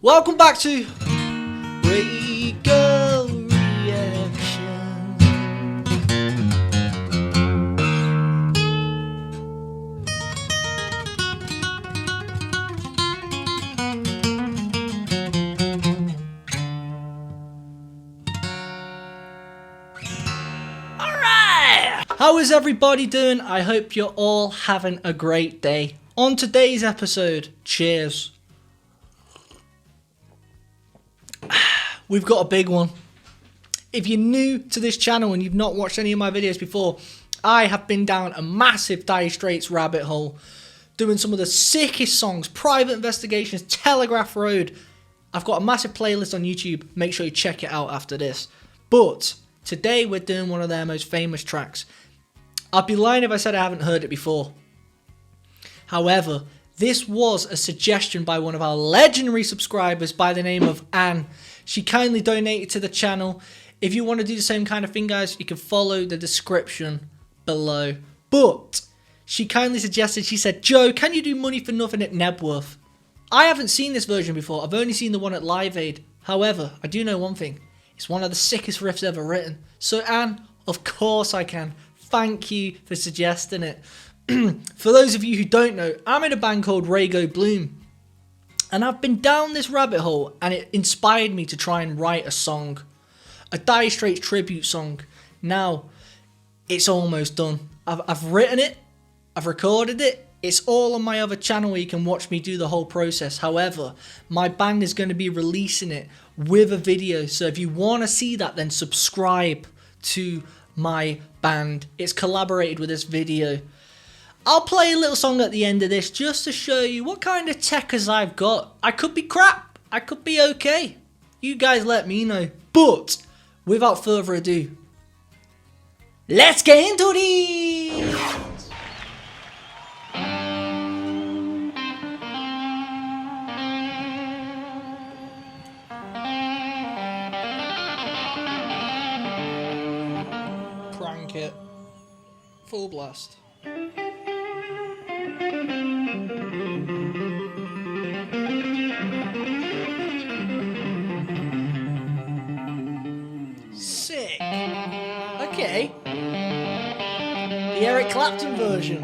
Welcome back to RAYGO Reactions. Alright! How is everybody doing? I hope you're all having a great day. On today's episode, cheers. We've got a big one. If you're new to this channel and you've not watched any of my videos before, I have been down a massive Dire Straits rabbit hole, doing some of the sickest songs, Private Investigations, Telegraph Road. I've got a massive playlist on YouTube. Make sure you check it out after this. But today we're doing one of their most famous tracks. I'd be lying if I said I haven't heard it before. However, this was a suggestion by one of our legendary subscribers by the name of Anne. She kindly donated to the channel. If you want to do the same kind of thing, guys, you can follow the description below. But she kindly suggested, she said, Joe, can you do Money for Nothing at Nebworth? I haven't seen this version before. I've only seen the one at Live Aid. However, I do know one thing. It's one of the sickest riffs ever written. So, Anne, of course I can. Thank you for suggesting it. For those of you who don't know, I'm in a band called RAYGO Bloom. And I've been down this rabbit hole and it inspired me to try and write a song. A Dire Straits tribute song. Now, it's almost done. I've written it. I've recorded it. It's all on my other channel where you can watch me do the whole process. However, my band is going to be releasing it with a video. So if you want to see that, then subscribe to my band. It's collaborated with this video. I'll play a little song at the end of this just to show you what kind of techers I've got. I could be crap. I could be okay. You guys let me know. But without further ado, let's get into these. Crank it. Full blast. Sick. Okay. The Eric Clapton version.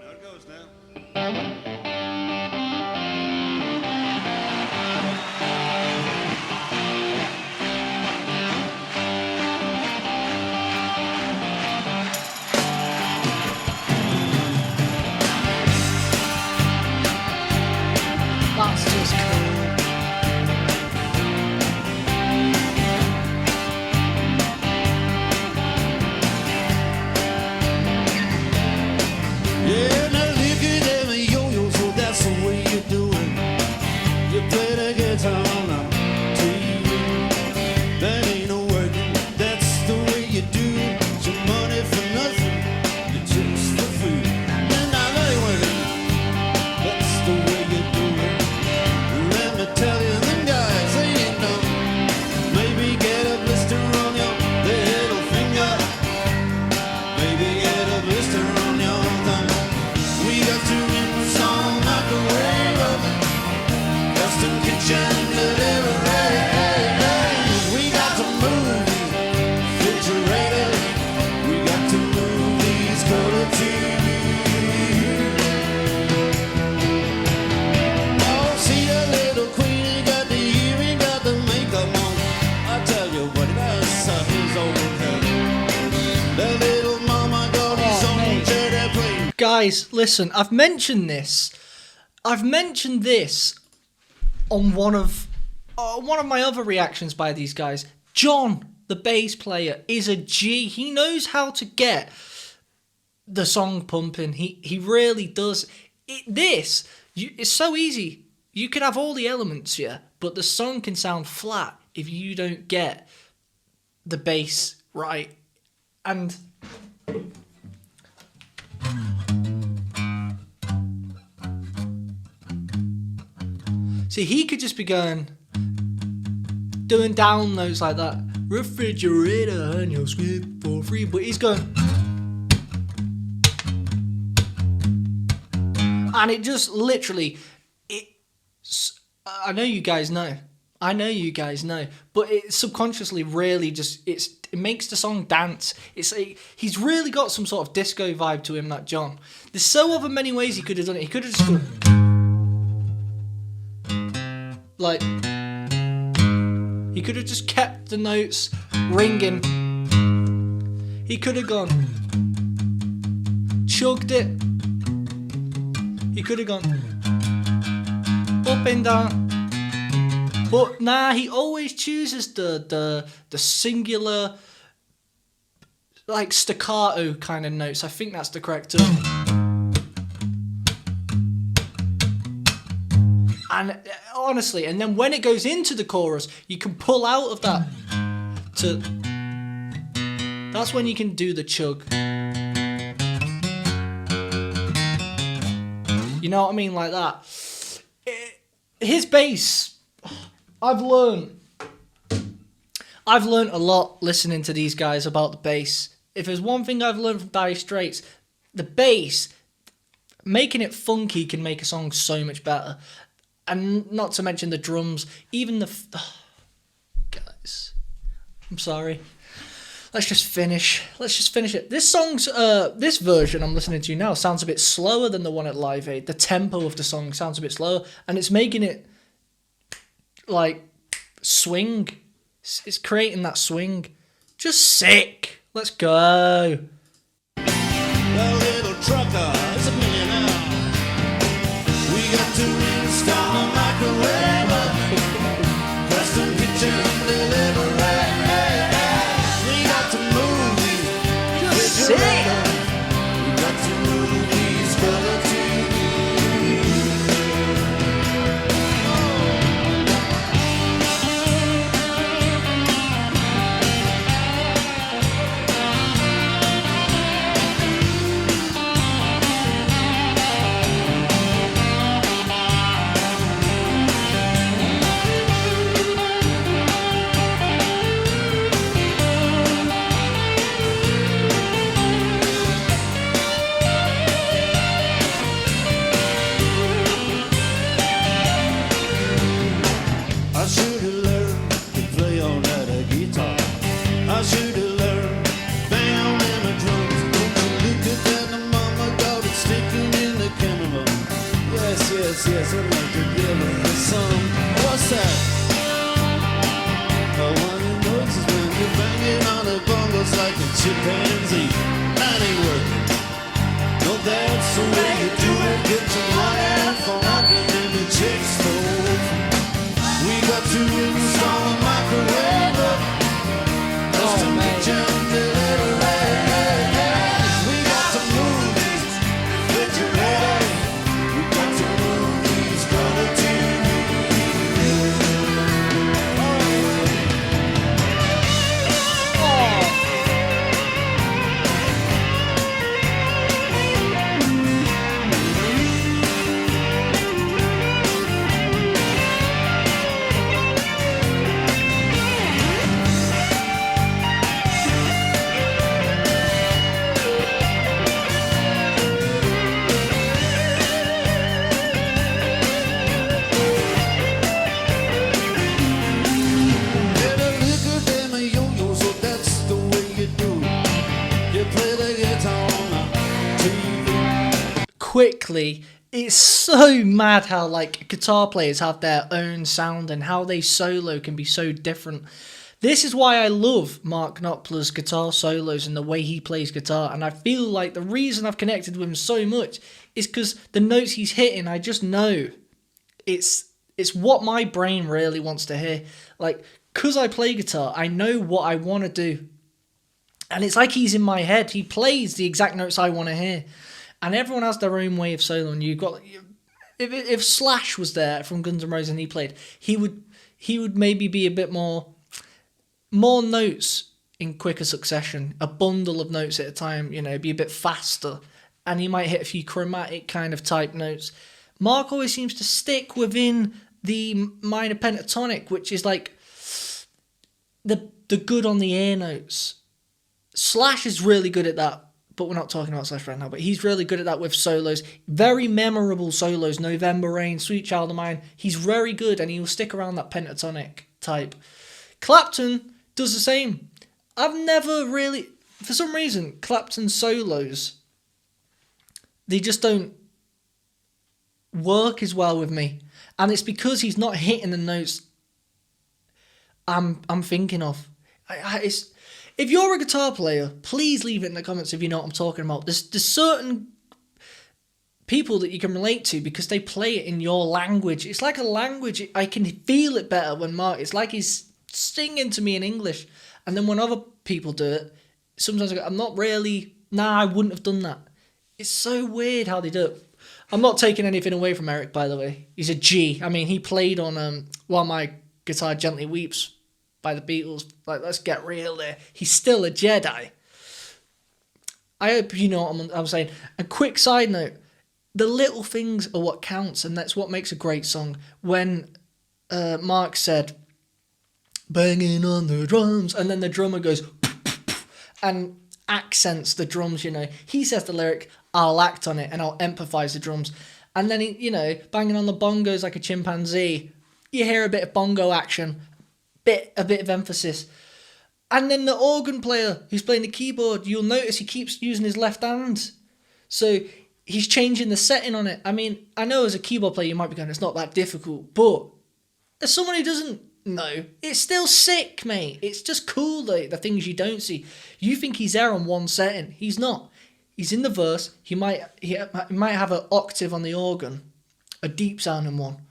There it goes now. That's just cool. Yeah, now look at them yo-yo, so that's the way you do it. You play the guitar on a TV. That ain't no working, that's the way you do it. Your money for nothing, you just for food. And I know you working, that's the way you do it. Let me tell you, them guys, they ain't dumb. Maybe get a blister on your little finger. Maybe get a blister on your thumb. We got to get some microwave oven, custom kitchen deliveries. We got to move these refrigerators. We got to move these color TVs. Oh, see the little queen, he got the earring, got the makeup on. I tell you what, that's something's over her. The little mama got his own mate. cherry plate. Guys, listen, I've mentioned this. I've mentioned this on one of my other reactions by these guys. John, the bass player, is a G. He knows how to get the song pumping. He really does. It's so easy. You can have all the elements here, but the song can sound flat if you don't get the bass right. And see, he could just be going, doing down notes like that. Refrigerator and your script for free. But he's going, And it just literally, I know you guys know. I know you guys know, but it subconsciously really just it makes the song dance. He's really got some sort of disco vibe to him, that John. There's so other many ways he could have done it. He could have just gone, like, he could have just kept the notes ringing. He could have gone, chugged it. He could have gone up and down. But nah, he always chooses the singular, like, staccato kind of notes. I think that's the correct term. And honestly, and then when it goes into the chorus, you can pull out of that to... That's when you can do the chug. You know what I mean? Like that. His bass... I've learned a lot listening to these guys about the bass. If there's one thing I've learned from Dire Straits, the bass, making it funky can make a song so much better. And not to mention the drums, even the... guys, I'm sorry. Let's just finish it. This song's, this version I'm listening to now sounds a bit slower than the one at Live Aid. The tempo of the song sounds a bit slower, and it's making it, like, swing. It's creating that swing. Just sick. Let's go. Well, little trucker is a millionaire. We got to install a microwave, custom kitchen delivery. We got to move these refrigerators. We got to move these color I should have learned to play on that guitar. I should have learned bam and the drums. Look at that, the mama got it sticking in the camera. Yes, I'd like to give her some. What's that? Oh, one of the notes is when you're banging on the bongos like a chimpanzee. That ain't working. No, that's the way you do it. Get your money for walking in the chick stove. We got to install a microwave, custom kitchen delivery. We got to move these refrigerators. We got to move these color Quickly, it's so mad how, like, guitar players have their own sound and how they solo can be so different. This is why I love Mark Knopfler's guitar solos and the way he plays guitar, and I feel like the reason I've connected with him so much is because the notes he's hitting, I just know it's what my brain really wants to hear. Like, because I play guitar, I know what I want to do, and it's like he's in my head. He plays the exact notes I want to hear. And everyone has their own way of soloing. You've got, if Slash was there from Guns N' Roses and he played, he would maybe be a bit more notes in quicker succession, a bundle of notes at a time. You know, be a bit faster, and he might hit a few chromatic kind of type notes. Mark always seems to stick within the minor pentatonic, which is like the good on the air notes. Slash is really good at that, but we're not talking about Slash right now. But he's really good at that with solos. Very memorable solos. November Rain, Sweet Child of Mine. He's very good, and he will stick around that pentatonic type. Clapton does the same. I've never really, for some reason, Clapton solos, they just don't work as well with me. And it's because he's not hitting the notes I'm thinking of. If you're a guitar player, please leave it in the comments if you know what I'm talking about. There's certain people that you can relate to because they play it in your language. It's like a language. I can feel it better when Mark, it's like he's singing to me in English. And then when other people do it, sometimes I go, I'm not really, I wouldn't have done that. It's so weird how they do it. I'm not taking anything away from Eric, by the way. He's a G. I mean, he played on While My Guitar Gently Weeps by the Beatles. Like, let's get real there. He's still a Jedi. I hope you know what I'm saying. A quick side note. The little things are what counts, and that's what makes a great song. When Mark said, banging on the drums, and then the drummer goes, and accents the drums, you know. He says the lyric, I'll act on it, and I'll empathise the drums. And then, he, you know, banging on the bongos like a chimpanzee. You hear a bit of bongo action, a bit of emphasis. And then the organ player who's playing the keyboard, you'll notice he keeps using his left hand. So he's changing the setting on it. I mean, I know as a keyboard player you might be going, it's not that difficult. But as someone who doesn't know, it's still sick, mate. It's just cool, the things you don't see. You think he's there on one setting. He's not. He's in the verse. He might have an octave on the organ, a deep sounding one.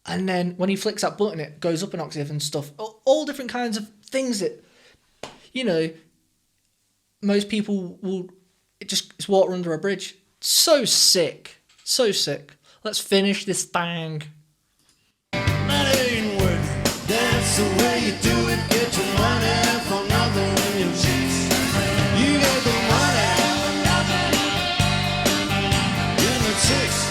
And then when he flicks that button, it goes up an octave and stuff. All different kinds of things that, you know, most people will, it's water under a bridge. So sick. So sick. Let's finish this bang. That ain't working. That's the way you do it. Get your money for nothing in your cheeks. You get the money in the chicks.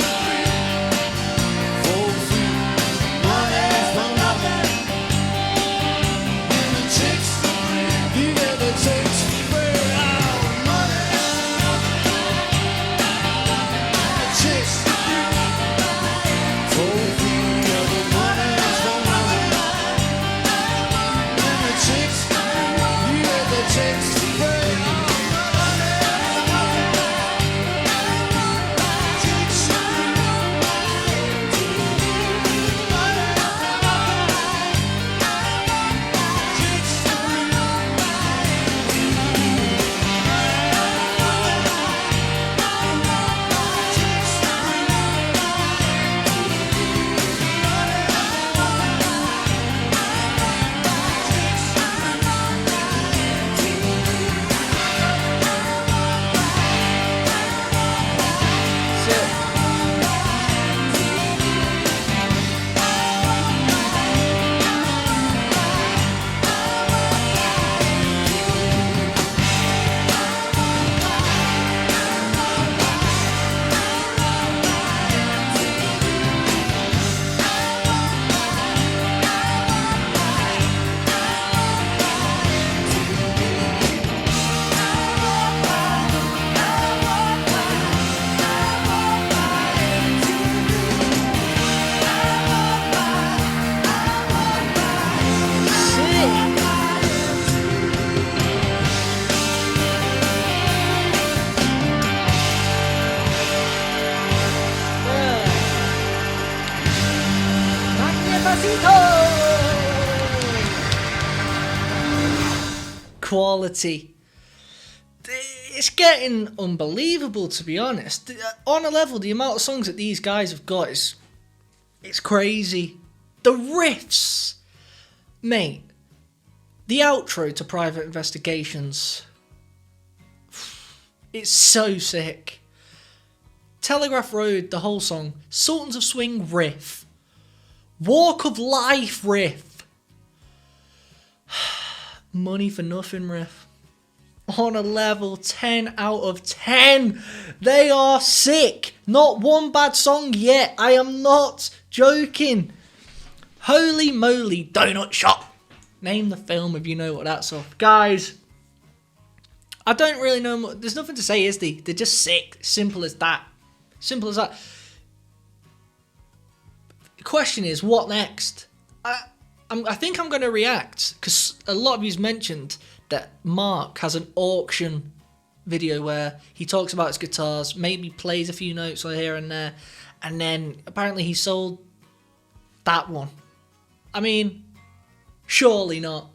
Quality. It's getting unbelievable, to be honest. On a level, the amount of songs that these guys have got is, it's crazy. The riffs, mate. The outro to Private Investigations, it's so sick. Telegraph Road, the whole song. Sultans of Swing riff. Walk of Life riff. Money for Nothing riff. On a level 10 out of 10. They are sick. Not one bad song yet. I am not joking. Holy moly, Donut Shop. Name the film if you know what that's off. Guys, I don't really know. There's nothing to say, is there? They're just sick. Simple as that. Simple as that. The question is, what next? I think I'm going to react because a lot of you's mentioned that Mark has an auction video where he talks about his guitars, maybe plays a few notes here and there, and then apparently he sold that one. I mean, surely not.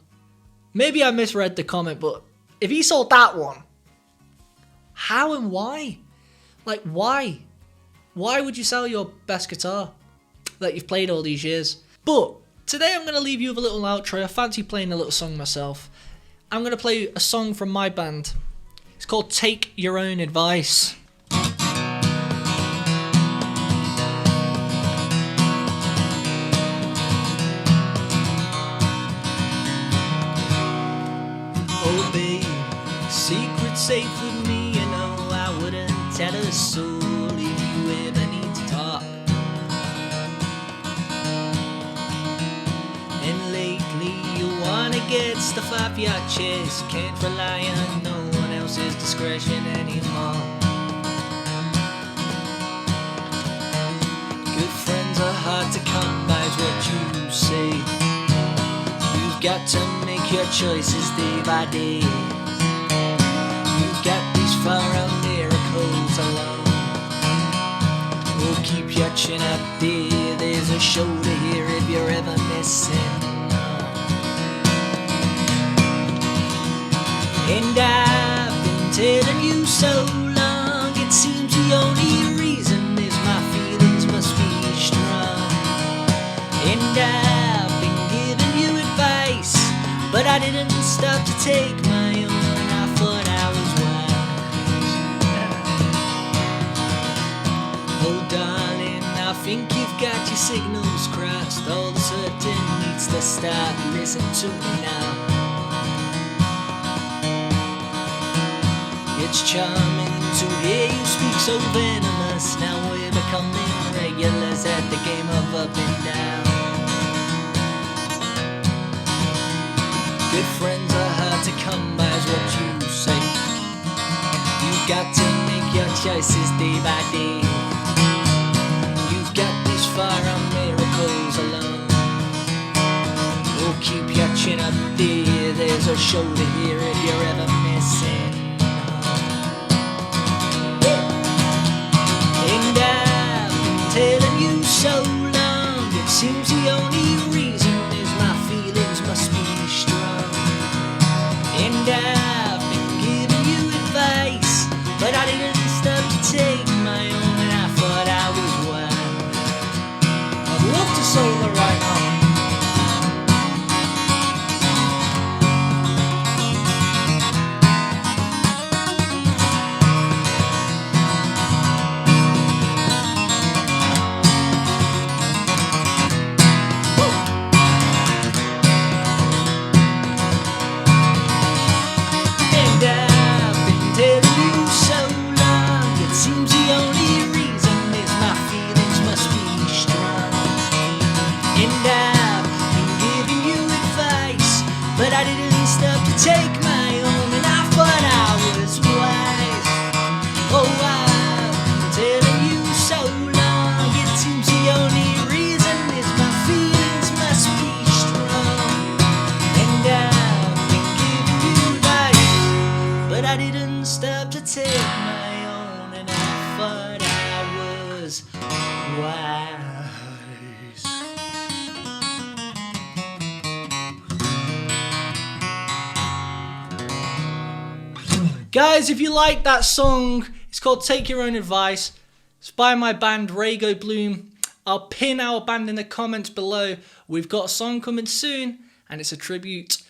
Maybe I misread the comment, but if he sold that one, how and why? Like, why? Why would you sell your best guitar that you've played all these years? But today I'm going to leave you with a little outro. I fancy playing a little song myself. I'm going to play a song from my band. It's called Take Your Own Advice. Oh babe, secret's safe with me, you know I wouldn't tell a soul if you ever need to talk. And lately you wanna get stuff off your chest, can't rely on no one else's discretion anymore. Good friends are hard to come by is what you say. You've got to make your choices day by day. You've got these far-out miracles alone. Oh, keep your chin up there, there's a shoulder here if you're ever missing. And I've been telling you so long, it seems the only reason is my feelings must be strong. And I've been giving you advice, but I didn't stop to take my own. I thought I was wise. Oh darling, I think you've got your signals crossed. All of a sudden needs to stop. Listen to me now. It's charming to hear you speak so venomous. Now we're becoming regulars at the game of up and down. Good friends are hard to come by is what you say. You've got to make your choices day by day. You've got these far-out miracles alone. Oh, keep your chin up there, there's a shoulder here if you're ever missing. And I've been telling you so long, it seems the only reason is my feelings must be strong. And I've been giving you advice, but I didn't stop to take my own, and I thought I was wise. I'd love to say the right now. But I didn't stop to take my own, and I thought I was wise. Oh, I've been telling you so long, it seems the only reason is my feelings must be strong. And I've been giving you advice, but I didn't stop to take my own, and I thought I was wise. Guys, if you like that song, it's called Take Your Own Advice. It's by my band RAYGO Bloom. I'll pin our band in the comments below. We've got a song coming soon, and it's a tribute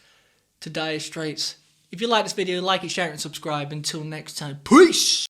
to Dire Straits. If you like this video, like it, share it, and subscribe. Until next time, peace!